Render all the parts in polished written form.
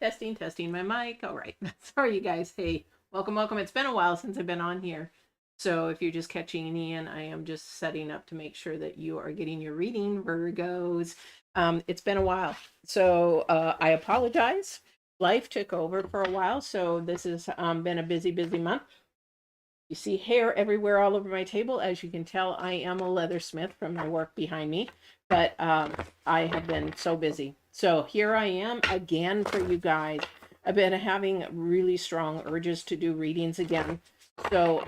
Testing my mic. All right. Sorry, you guys. Hey, welcome. It's been a while since I've been on here. So if you're just catching in, I am just setting up to make sure that you are getting your reading, Virgos. It's been a while. So I apologize. Life took over for a while. So this has been a busy month. You see hair everywhere all over my table. As you can tell, I am a leathersmith from my work behind me, but I have been so busy. So here I am again for you guys. I've been having really strong urges to do readings again. So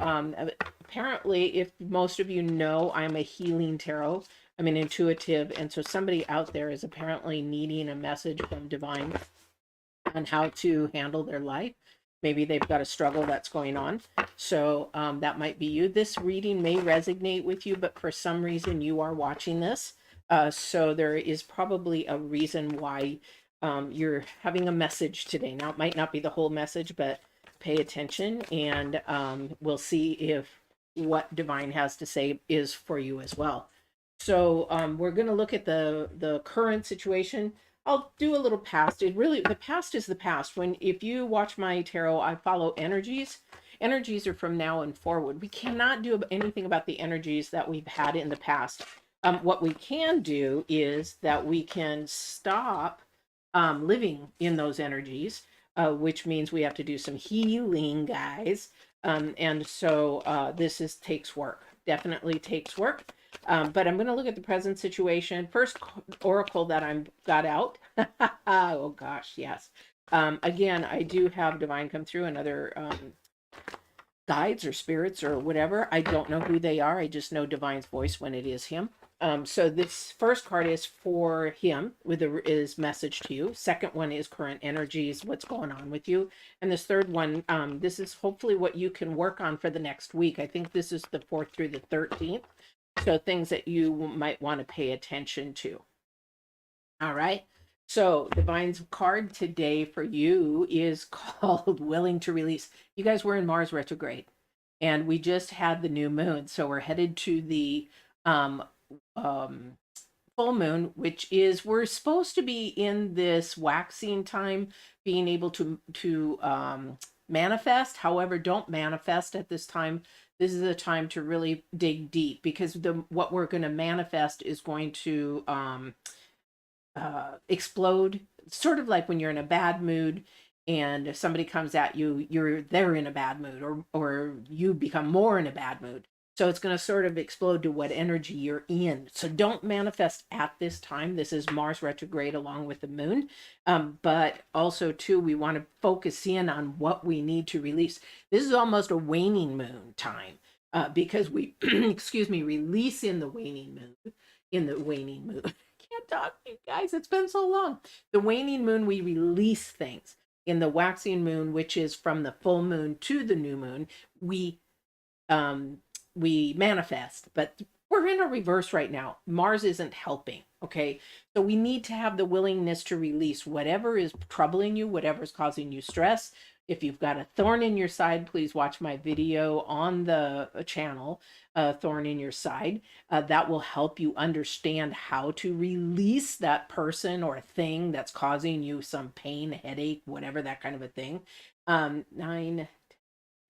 apparently, if most of you know, I'm a healing tarot. I'm an intuitive, and so somebody out there is apparently needing a message from divine on how to handle their life. Maybe they've got a struggle that's going on. So that might be you. This reading may resonate with you, but for some reason you are watching this. So there is probably a reason why you're having a message today. Now, it might not be the whole message, but pay attention and we'll see if what divine has to say is for you as well. So we're going to look at the current situation. I'll do a little past. It really, the past is the past. If you watch my tarot, I follow energies. Energies are from now and forward. We cannot do anything about the energies that we've had in the past. What we can do is that we can stop living in those energies, which means we have to do some healing, guys. And so this takes work. Definitely takes work. But I'm going to look at the present situation. First oracle that I got out. Oh gosh, yes. Again, I do have divine come through and other guides or spirits or whatever. I don't know who they are. I just know divine's voice when it is him. So this first card is for him with his message to you. Second one is current energies, what's going on with you. And this third one, this is hopefully what you can work on for the next week. I think this is the 4th through the 13th. So things that you might want to pay attention to. All right. So divine's card today for you is called Willing to Release. You guys were in Mars retrograde and we just had the new moon. So we're headed to the full moon, which is we're supposed to be in this waxing time, being able to manifest. However, don't manifest at this time. This is a time to really dig deep because what we're going to manifest is going to explode. Sort of like when you're in a bad mood and if somebody comes at you, they're in a bad mood, or you become more in a bad mood. So it's going to sort of explode to what energy you're in. So don't manifest at this time. This is Mars retrograde along with the moon. But also, too, we want to focus in on what we need to release. This is almost a waning moon time because we, excuse me, release in the waning moon. Can't talk, you guys. It's been so long. The waning moon, we release things. In the waxing moon, which is from the full moon to the new moon, we manifest, but we're in a reverse right now. Mars isn't helping. Okay. So we need to have the willingness to release whatever is troubling you, whatever is causing you stress. If you've got a thorn in your side, please watch my video on the channel, Thorn in Your Side. That will help you understand how to release that person or thing that's causing you some pain, headache, whatever, that kind of a thing. 9,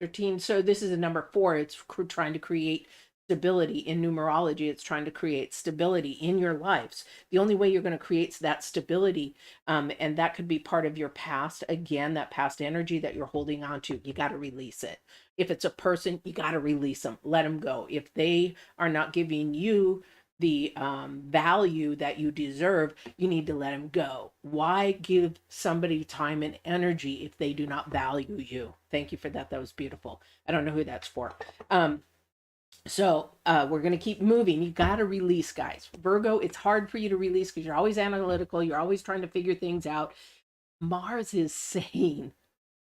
13. So this is a number 4. It's trying to create stability. In numerology, it's trying to create stability in your lives. The only way you're going to create that stability, and that could be part of your past, again, that past energy that you're holding on to, you got to release it. If it's a person, you got to release them, let them go. If they are not giving you the value that you deserve, you need to let them go. Why give somebody time and energy if they do not value you? Thank you for that. That was beautiful. I don't know who that's for. So we're going to keep moving. You got to release, guys. Virgo, it's hard for you to release because you're always analytical. You're always trying to figure things out. Mars is saying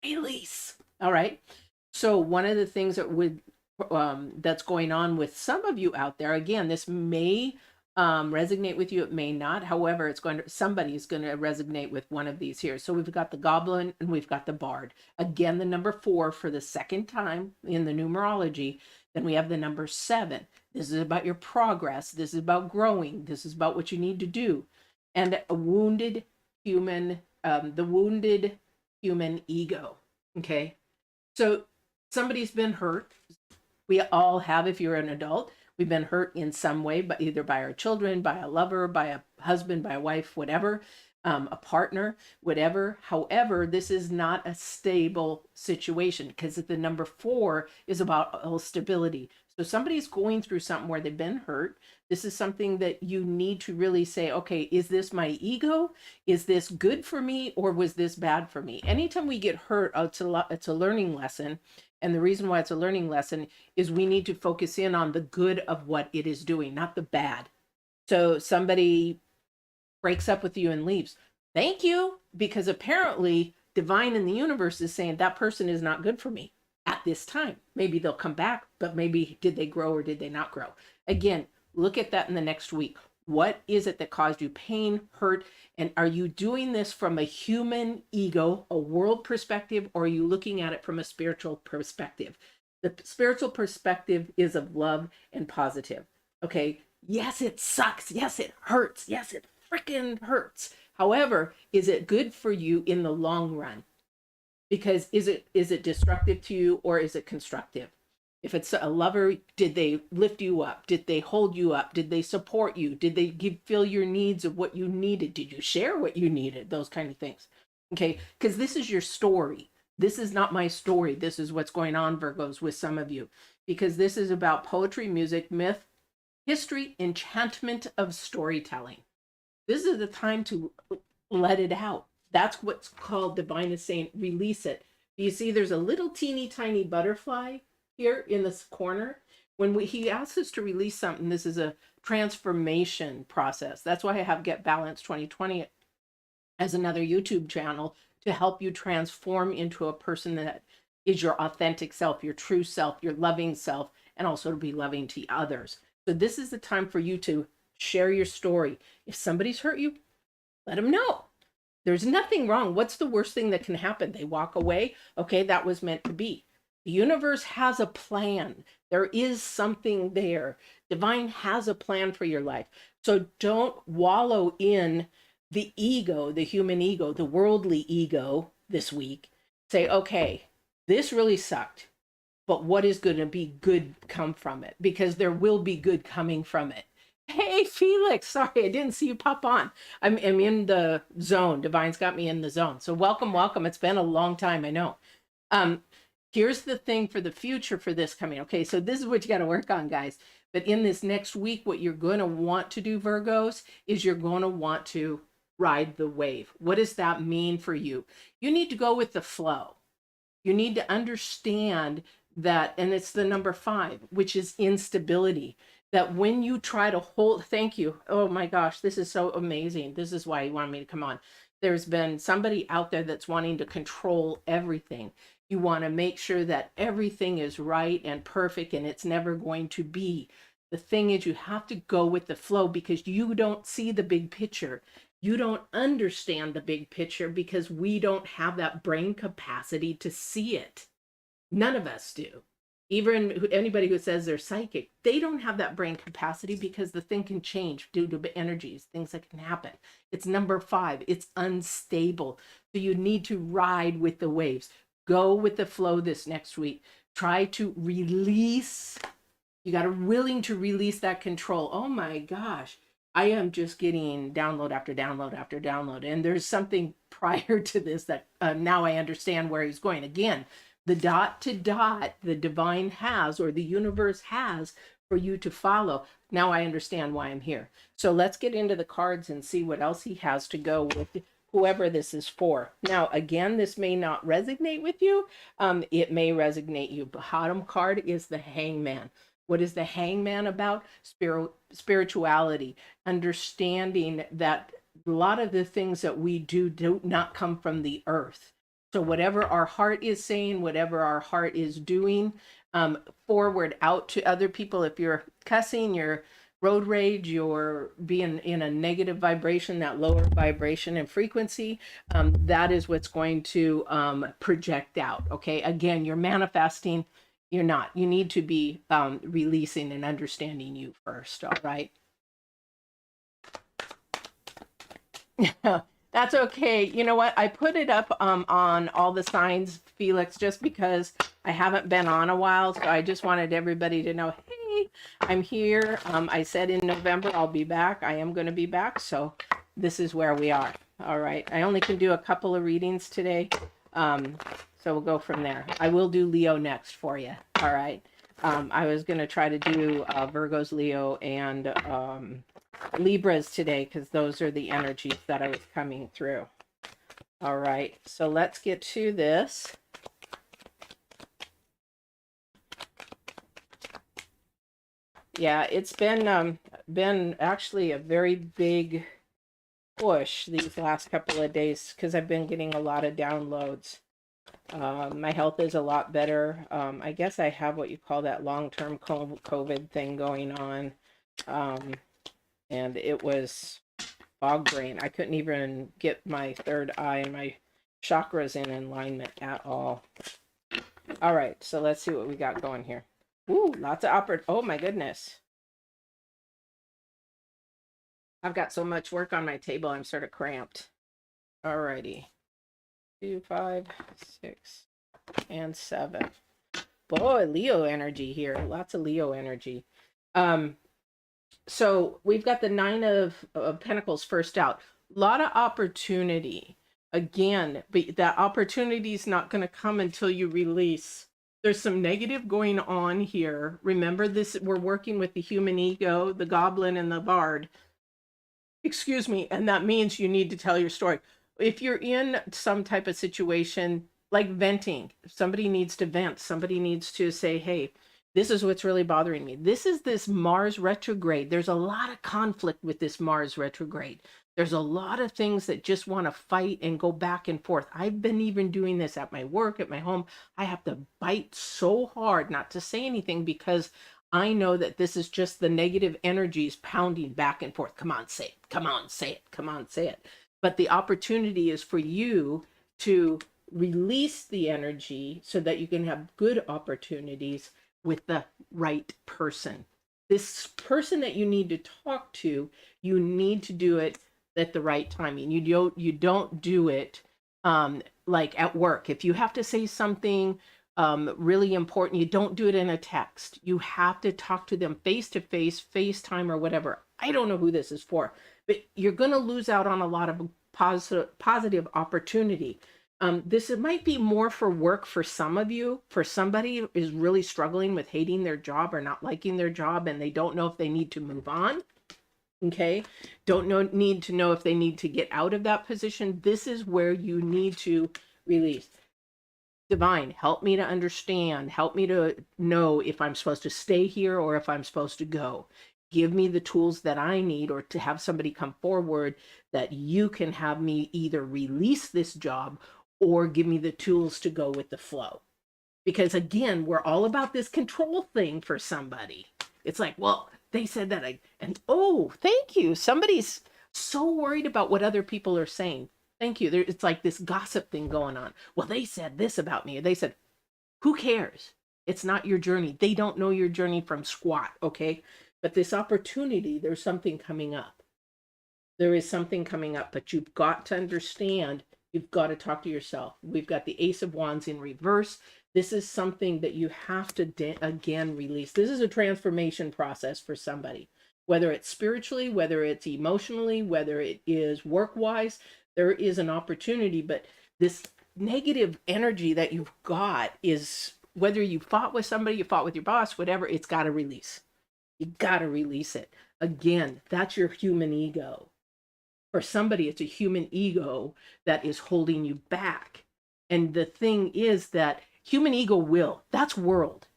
release. All right. So one of the things that that's going on with some of you out there, again, this may resonate with you, it may not. However, somebody's going to resonate with one of these here. So we've got the Goblin and we've got the Bard. Again, the number 4 for the second time in the numerology. Then we have the number 7. This is about your progress. This is about growing. This is about what you need to do. And a wounded human, the wounded human ego. Okay. So somebody's been hurt. We all have, if you're an adult, we've been hurt in some way, but either by our children, by a lover, by a husband, by a wife, whatever, a partner, whatever. However, this is not a stable situation because the number 4 is about stability. So somebody's going through something where they've been hurt. This is something that you need to really say, okay, is this my ego? Is this good for me, or was this bad for me? Anytime we get hurt, it's a learning lesson. And the reason why it's a learning lesson is we need to focus in on the good of what it is doing, not the bad. So somebody breaks up with you and leaves. Thank you, because apparently divine in the universe is saying that person is not good for me at this time. Maybe they'll come back, but maybe did they grow or did they not grow? Again, look at that in the next week. What is it that caused you pain, hurt? And are you doing this from a human ego, a world perspective, or are you looking at it from a spiritual perspective? The spiritual perspective is of love and positive. Okay. Yes, it sucks. Yes, it hurts. Yes, it freaking hurts. However, is it good for you in the long run? Because is it destructive to you, or is it constructive? If it's a lover, did they lift you up? Did they hold you up? Did they support you? Did they fill your needs of what you needed? Did you share what you needed? Those kind of things. Okay, because this is your story. This is not my story. This is what's going on, Virgos, with some of you. Because this is about poetry, music, myth, history, enchantment of storytelling. This is the time to let it out. That's what's called divine is saying, release it. You see, there's a little teeny tiny butterfly here in this corner. When he asks us to release something, this is a transformation process. That's why I have Get Balance 2020 as another YouTube channel to help you transform into a person that is your authentic self, your true self, your loving self, and also to be loving to others. So this is the time for you to share your story. If somebody's hurt you, let them know. There's nothing wrong. What's the worst thing that can happen? They walk away. Okay, that was meant to be. The universe has a plan. There is something there. Divine has a plan for your life. So don't wallow in the ego, the human ego, the worldly ego this week. Say, okay, this really sucked, but what is going to be good come from it? Because there will be good coming from it. Hey, Felix, sorry, I didn't see you pop on. I'm in the zone. Divine's got me in the zone. So welcome, welcome. It's been a long time, I know. Here's the thing for the future for this coming. Okay, so this is what you got to work on, guys. But in this next week, what you're going to want to do, Virgos, is you're going to want to ride the wave. What does that mean for you? You need to go with the flow. You need to understand that, and it's the number 5, which is instability. That when you try to hold, thank you. Oh my gosh, this is so amazing. This is why you wanted me to come on. There's been somebody out there that's wanting to control everything. You want to make sure that everything is right and perfect, and it's never going to be. The thing is, you have to go with the flow because you don't see the big picture. You don't understand the big picture because we don't have that brain capacity to see it. None of us do. Even anybody who says they're psychic, they don't have that brain capacity because the thing can change due to energies, things that can happen. It's number 5. It's unstable. So you need to ride with the waves. Go with the flow this next week. Try to release. You got to willing to release that control. Oh my gosh. I am just getting download after download after download. And there's something prior to this that now I understand where he's going. Again, the dot to dot the divine has, or the universe has, for you to follow. Now I understand why I'm here. So let's get into the cards and see what else he has to go with whoever this is for. Now, again, this may not resonate with you. It may resonate you. Bottom card is the Hangman. What is the Hangman about? Spirituality, understanding that a lot of the things that we do not come from the earth. So whatever our heart is saying, whatever our heart is doing, forward out to other people. If you're cussing, you're road rage, you're being in a negative vibration, that lower vibration and frequency, that is what's going to project out. Okay, again, you're manifesting. You're not. You need to be releasing and understanding you first. All right. That's okay. You know what? I put it up on all the signs, Felix, just because I haven't been on a while. So I just wanted everybody to know, hey, I'm here. I said in November I'll be back. I am going to be back. So this is where we are. All right. I only can do a couple of readings today. Um, so we'll go from there. I will do Leo next for you. All right. I was going to try to do Virgo's Leo and Libras today because those are the energies that I was coming through. All right, so let's get to this. Yeah, it's been actually a very big push these last couple of days because I've been getting a lot of downloads. My health is a lot better. I guess I have what you call that long-term COVID thing going on. And it was fog brain. I couldn't even get my third eye and my chakras in alignment at all. All right, so let's see what we got going here. Ooh, lots of oh my goodness. I've got so much work on my table, I'm sort of cramped. All righty. 2, 5, 6, and 7. Boy, Leo energy here. Lots of Leo energy. So we've got the 9 of Pentacles first out. A lot of opportunity. Again, but that opportunity is not going to come until you release. There's some negative going on here. Remember this, we're working with the human ego, the goblin, and the bard. Excuse me, and that means you need to tell your story. If you're in some type of situation like venting, somebody needs to vent, somebody needs to say, hey, this is what's really bothering me. This is this Mars retrograde. There's a lot of conflict with this Mars retrograde. There's a lot of things that just want to fight and go back and forth. I've been even doing this at my work, at my home. I have to bite so hard not to say anything because I know that this is just the negative energies pounding back and forth. Come on, say it. Come on, say it. Come on, say it. But the opportunity is for you to release the energy so that you can have good opportunities with the right person. This person that you need to talk to, you need to do it at the right timing. You don't do it like at work. If you have to say something really important, you don't do it in a text. You have to talk to them face to face, FaceTime or whatever. I don't know who this is for, but you're going to lose out on a lot of positive opportunity. This might be more for work for some of you. For somebody who is really struggling with hating their job or not liking their job and they don't know if they need to move on. Okay, need to know if they need to get out of that position. This is where you need to release. Divine, help me to understand. Help me to know if I'm supposed to stay here or if I'm supposed to go. Give me the tools that I need, or to have somebody come forward that you can have me either release this job or give me the tools to go with the flow. Because again, we're all about this control thing for somebody. It's like, well, they said that and oh, thank you. Somebody's so worried about what other people are saying. Thank you. It's like this gossip thing going on. Well, they said this about me. They said, who cares? It's not your journey. They don't know your journey from squat, okay? But this opportunity, there's something coming up. There is something coming up, but you've got to understand, you've got to talk to yourself. We've got the Ace of Wands in reverse. This is something that you have to, again, release. This is a transformation process for somebody, whether it's spiritually, whether it's emotionally, whether it is work-wise, there is an opportunity, but this negative energy that you've got is, whether you fought with somebody, you fought with your boss, whatever, it's got to release. You got to release it. Again, that's your human ego. For somebody, it's a human ego that is holding you back. And the thing is that human ego will, that's world.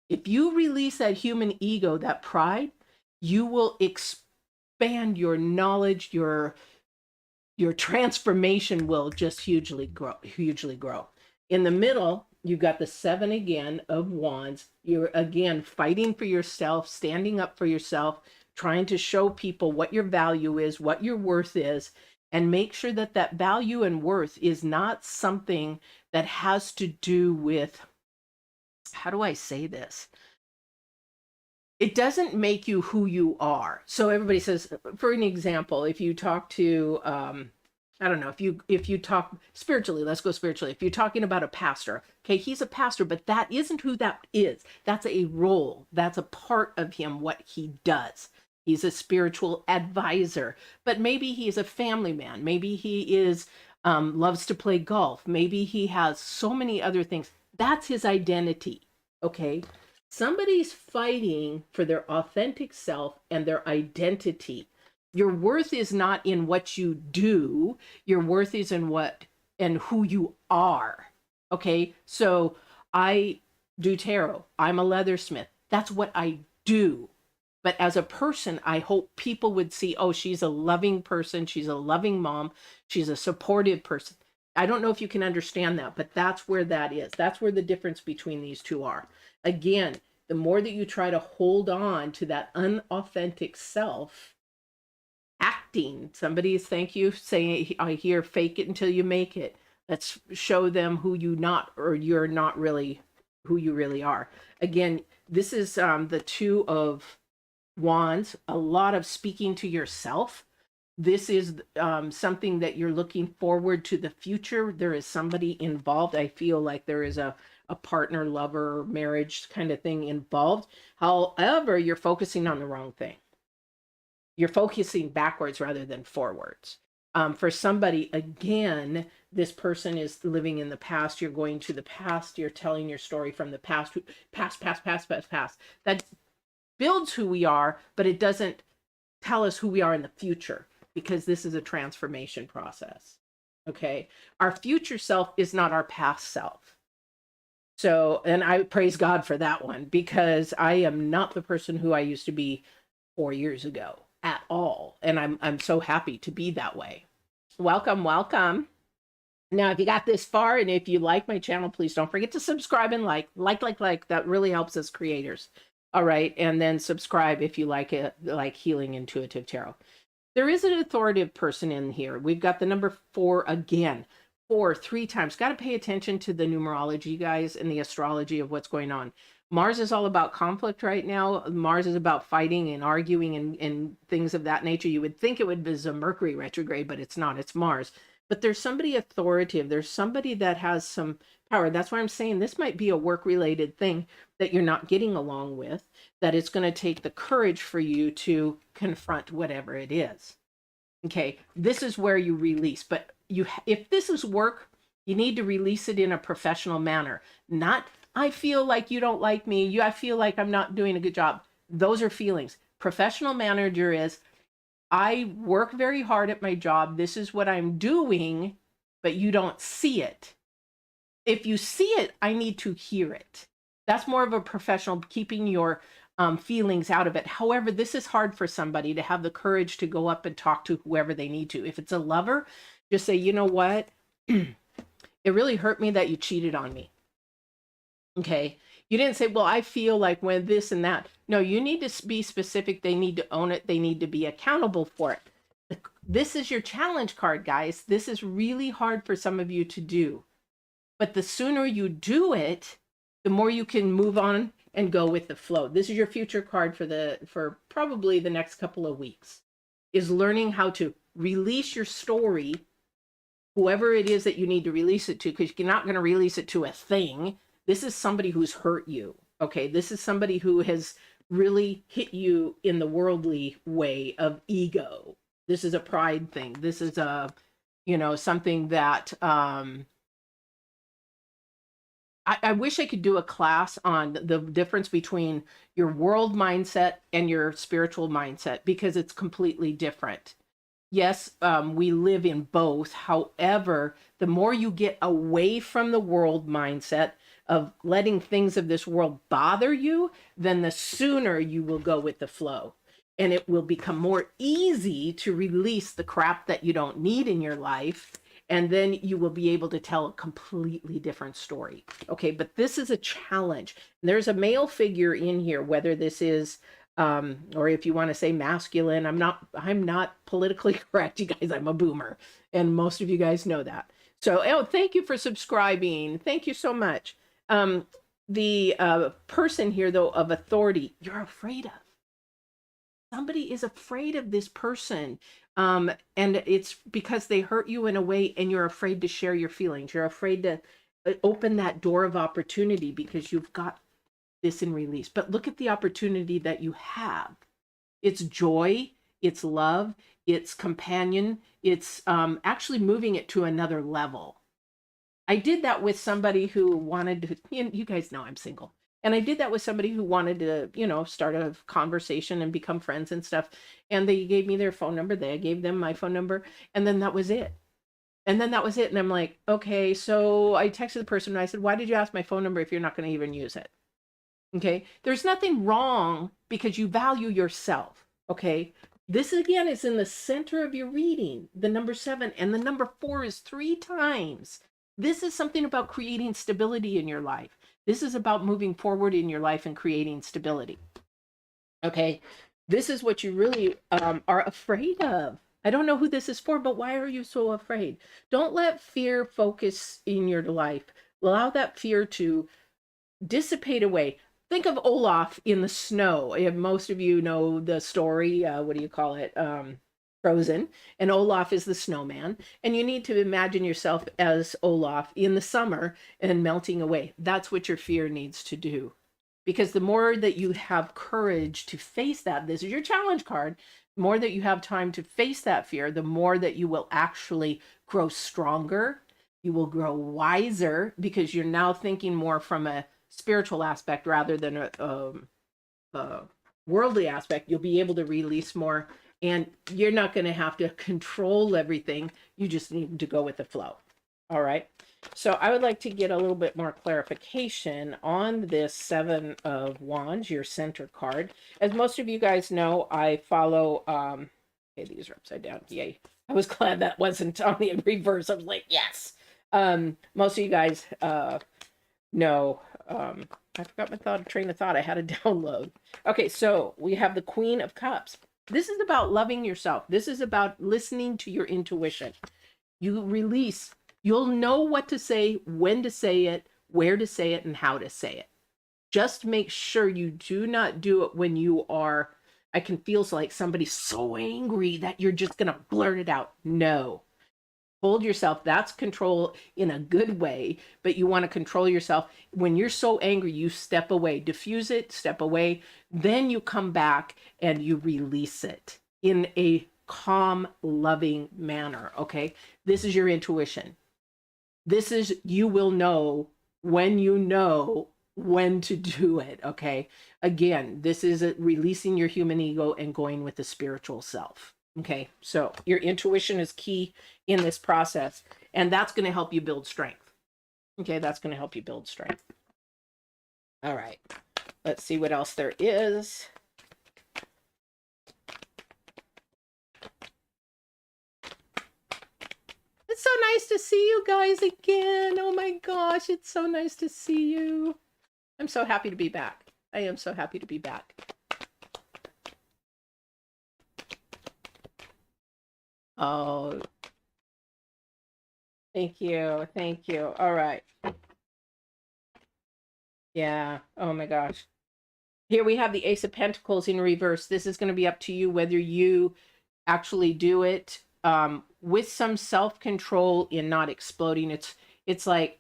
If you release that human ego, that pride, you will expand your knowledge, your transformation will just hugely grow. In the middle, you've got the 7 again of Wands. You're again fighting for yourself, standing up for yourself, trying to show people what your value is, what your worth is, and make sure that that value and worth is not something that has to do with, how do I say this? It doesn't make you who you are. So everybody says, for an example, if you talk to I don't know if you talk spiritually, let's go spiritually. If you're talking about a pastor, okay, he's a pastor, but that isn't who that is. That's a role. That's a part of him, what he does. He's a spiritual advisor, but maybe he's a family man. Maybe he is loves to play golf. Maybe he has so many other things. That's his identity. Okay. Somebody's fighting for their authentic self and their identity. Your worth is not in what you do. Your worth is in what and who you are. Okay. So I do tarot. I'm a leathersmith. That's what I do. But as a person, I hope people would see, oh, she's a loving person. She's a loving mom. She's a supportive person. I don't know if you can understand that, but that's where that is. That's where the difference between these two are. Again, the more that you try to hold on to that unauthentic self, acting, somebody's, thank you, saying, I hear, fake it until you make it. Let's show them who you not, or you're not really who you really are. Again, this is the Two of Wands, a lot of speaking to yourself. This is something that you're looking forward to the future. There is somebody involved. I feel like there is a partner, lover, marriage kind of thing involved. However, you're focusing on the wrong thing. You're focusing backwards rather than forwards. For somebody, again, this person is living in the past. You're going to the past. You're telling your story from the past. Past. That builds who we are, but it doesn't tell us who we are in the future, because this is a transformation process. Okay. Our future self is not our past self. So, and I praise God for that one, because I am not the person who I used to be 4 years ago at all. And I'm so happy to be that way. Welcome, welcome. Now, if you got this far and if you like my channel, please don't forget to subscribe and like. That really helps us creators. All right. And then subscribe if you like it, like Healing Intuitive Tarot. There is an authoritative person in here. We've got the number 4 again. 4, 3 times. Got to pay attention to the numerology, guys, and the astrology of what's going on. Mars is all about conflict right now. Mars is about fighting and arguing and things of that nature. You would think it would be a Mercury retrograde, but it's not. It's Mars. But there's somebody authoritative. There's somebody that has some power. That's why I'm saying this might be a work-related thing that you're not getting along with, that it's going to take the courage for you to confront whatever it is. Okay, this is where you release. But if this is work, you need to release it in a professional manner. Not, I feel like you don't like me. I feel like I'm not doing a good job. Those are feelings. Professional manager is, I work very hard at my job. This is what I'm doing, but you don't see it. If you see it, I need to hear it. That's more of a professional, keeping your feelings out of it. However, this is hard for somebody to have the courage to go up and talk to whoever they need to. If it's a lover, just say, you know what? It really hurt me that you cheated on me. Okay. You didn't say, well, I feel like when this and that. No, you need to be specific. They need to own it. They need to be accountable for it. This is your challenge card, guys. This is really hard for some of you to do. But the sooner you do it, the more you can move on and go with the flow. This is your future card for probably the next couple of weeks, is learning how to release your story, whoever it is that you need to release it to, because you're not going to release it to a thing. This is somebody who's hurt you. Okay. This is somebody who has really hit you in the worldly way of ego. This is a pride thing. This is a, something that, I wish I could do a class on the difference between your world mindset and your spiritual mindset, because it's completely different. Yes, we live in both. However, the more you get away from the world mindset of letting things of this world bother you, then the sooner you will go with the flow. And it will become more easy to release the crap that you don't need in your life. And then you will be able to tell a completely different story. Okay, but this is a challenge. There's a male figure in here, whether this is, or if you want to say masculine, I'm not politically correct, you guys. I'm a boomer, and most of you guys know that. So, thank you for subscribing. Thank you so much. The person here, though, of authority, you're afraid of. somebody is afraid of this person. And it's because they hurt you in a way and you're afraid to share your feelings. You're afraid to open that door of opportunity because you've got this in release. But look at the opportunity that you have. It's joy, it's love, it's companion, it's actually moving it to another level. I did that with somebody who wanted to, you guys know I'm single. And I did that with somebody who wanted to, start a conversation and become friends and stuff. And they gave me their phone number. I gave them my phone number. And then that was it. And then that was it. And I'm like, okay. So I texted the person and I said, why did you ask my phone number if you're not going to even use it? Okay. There's nothing wrong because you value yourself. Okay. This again is in the center of your reading, the number 7, and the number 4 is 3 times. This is something about creating stability in your life. This is about moving forward in your life and creating stability. Okay. This is what you really are afraid of. I don't know who this is for, but why are you so afraid? Don't let fear focus in your life. Allow that fear to dissipate away. Think of Olaf in the snow. If most of you know the story, what do you call it? Frozen. And Olaf is the snowman. And you need to imagine yourself as Olaf in the summer and melting away. That's what your fear needs to do. Because the more that you have courage to face that, this is your challenge card, the more that you have time to face that fear, the more that you will actually grow stronger. You will grow wiser because you're now thinking more from a spiritual aspect rather than a worldly aspect. You'll be able to release more and you're not going to have to control everything. You just need to go with the flow. All right. So I would like to get a little bit more clarification on this 7 of Wands, your center card. As most of you guys know, I follow, okay, these are upside down. Yay. I was glad that wasn't on the reverse. I was like, yes. Most of you guys know, I forgot my train of thought. I had a download. Okay, so we have the Queen of Cups. This is about loving yourself. This is about listening to your intuition. You release. You'll know what to say, when to say it, where to say it, and how to say it. Just make sure you do not do it when you are, I can feel like somebody's so angry that you're just going to blurt it out. No. Hold yourself. That's control in a good way, but you want to control yourself. When you're so angry, you step away, diffuse it, step away. Then you come back and you release it in a calm, loving manner. Okay. This is your intuition. This is, you will know when to do it. Okay. Again, this is releasing your human ego and going with the spiritual self. Okay. So your intuition is key in this process, and that's going to help you build strength. Okay. That's going to help you build strength. All right. Let's see what else there is. It's so nice to see you guys again. Oh my gosh, it's so nice to see you. I'm so happy to be back. I am so happy to be back. Oh, thank you. Thank you. All right. Yeah. Oh my gosh. Here we have the Ace of Pentacles in reverse. This is going to be up to you whether you actually do it with some self-control in not exploding. It's like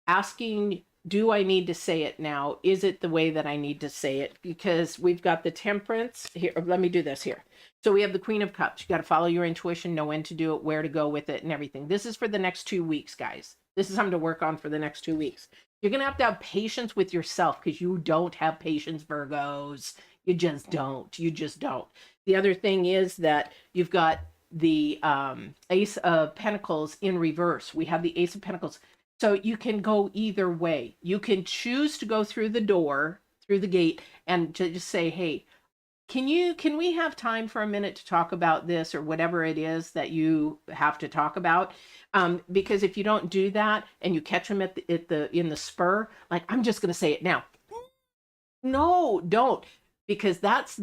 asking, do I need to say it now? Is it the way that I need to say it? Because we've got the Temperance here. Let me do this here. So we have the Queen of Cups. You got to follow your intuition, know when to do it, where to go with it, and everything. This is for the next 2 weeks, guys. This is something to work on for the next 2 weeks. You're going to have patience with yourself because you don't have patience, Virgos. You just don't. You just don't. The other thing is that you've got the Ace of Pentacles in reverse. We have the Ace of Pentacles. So you can go either way. You can choose to go through the door, through the gate, and to just say, hey, can we have time for a minute to talk about this or whatever it is that you have to talk about? Because if you don't do that and you catch them in the spur, like, I'm just going to say it now. No, don't. Because that's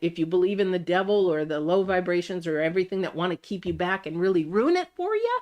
if you believe in the devil or the low vibrations or everything that want to keep you back and really ruin it for you,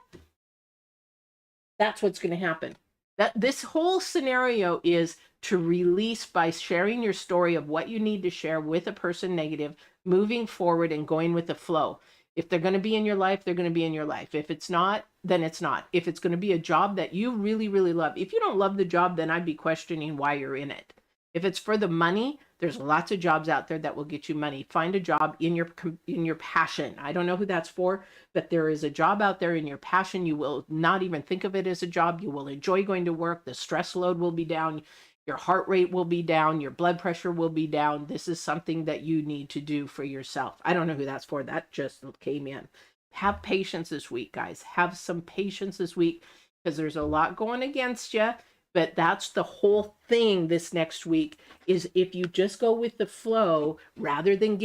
that's what's going to happen. That this whole scenario is to release by sharing your story of what you need to share with a person negative, moving forward and going with the flow. If they're going to be in your life, they're going to be in your life. If it's not, then it's not. If it's going to be a job that you really, really love, if you don't love the job, then I'd be questioning why you're in it. If it's for the money, there's lots of jobs out there that will get you money. Find a job in your passion. I don't know who that's for, but there is a job out there in your passion. You will not even think of it as a job. You will enjoy going to work. The stress load will be down. Your heart rate will be down. Your blood pressure will be down. This is something that you need to do for yourself. I don't know who that's for. That just came in. Have patience this week, guys. Have some patience this week because there's a lot going against you. But that's the whole thing this next week is if you just go with the flow rather than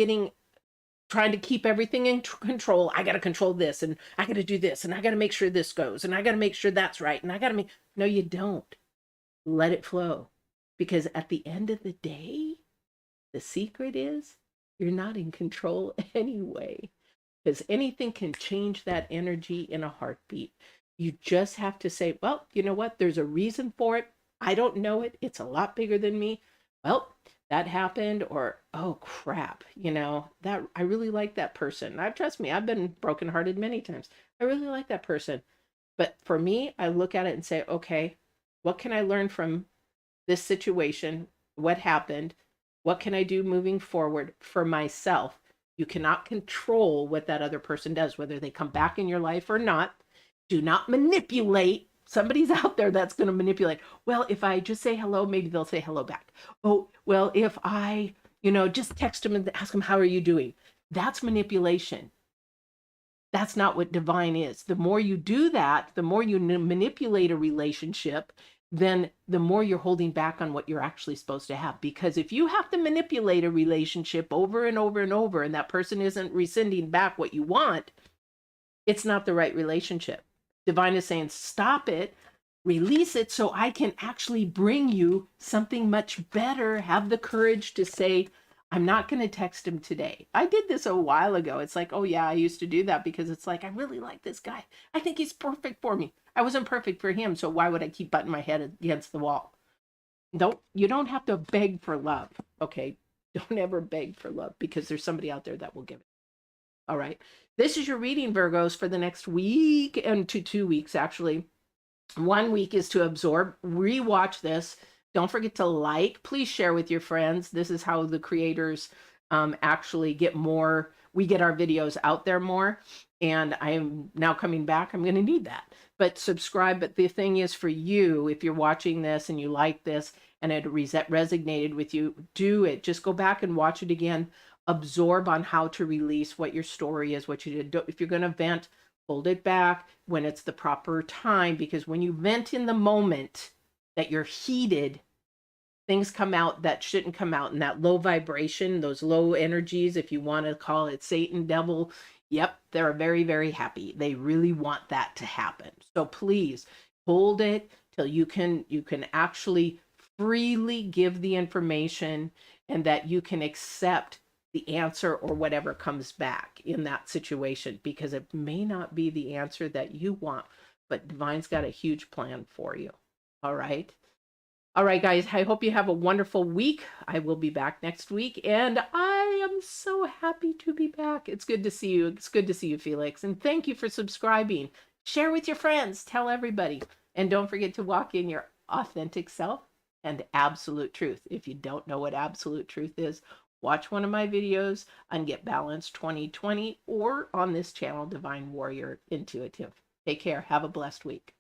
trying to keep everything in control. I got to control this and I got to do this and I got to make sure this goes and I got to make sure that's right. And I got to no, you don't. Let it flow. Because at the end of the day, the secret is you're not in control anyway. Because anything can change that energy in a heartbeat. You just have to say, well, you know what? There's a reason for it. I don't know it. It's a lot bigger than me. Well, that happened, or oh crap, that I really like that person. Trust me, I've been brokenhearted many times. I really like that person. But for me, I look at it and say, okay, what can I learn from this situation? What happened? What can I do moving forward for myself? You cannot control what that other person does, whether they come back in your life or not. Do not manipulate. Somebody's out there that's going to manipulate. Well, if I just say hello, maybe they'll say hello back. Oh, well, if I, just text them and ask them, how are you doing? That's manipulation. That's not what divine is. The more you do that, the more you manipulate a relationship, then the more you're holding back on what you're actually supposed to have. Because if you have to manipulate a relationship over and over and over, and that person isn't rescinding back what you want, it's not the right relationship. Divine is saying, stop it, release it so I can actually bring you something much better. Have the courage to say, I'm not going to text him today. I did this a while ago. It's like, oh yeah, I used to do that because it's like, I really like this guy. I think he's perfect for me. I wasn't perfect for him, so why would I keep butting my head against the wall? You don't have to beg for love, okay? Don't ever beg for love because there's somebody out there that will give it. All right. This is your reading, Virgos, for the next week and 2 weeks, actually. 1 week is to absorb, rewatch this. Don't forget to like. Please share with your friends. This is how the creators actually get more. We get our videos out there more. And I'm now coming back. I'm going to need that. But subscribe. But the thing is for you, if you're watching this and you like this and it resonated with you, do it. Just go back and watch it again. Absorb on how to release what your story is, what you did. If you're going to vent, hold it back when it's the proper time, because when you vent in the moment that you're heated, things come out that shouldn't come out, and that low vibration, those low energies, if you want to call it Satan, devil, yep, they're very, very happy. They really want that to happen. So please hold it till you can actually freely give the information, and that you can accept the answer or whatever comes back in that situation, because it may not be the answer that you want, but Divine's got a huge plan for you. All right. All right, guys, I hope you have a wonderful week. I will be back next week, and I am so happy to be back. It's good to see you. It's good to see you, Felix. And thank you for subscribing. Share with your friends. Tell everybody. And don't forget to walk in your authentic self and absolute truth. If you don't know what absolute truth is, watch one of my videos on Get Balanced 2020 or on this channel, Divine Warrior Intuitive. Take care. Have a blessed week.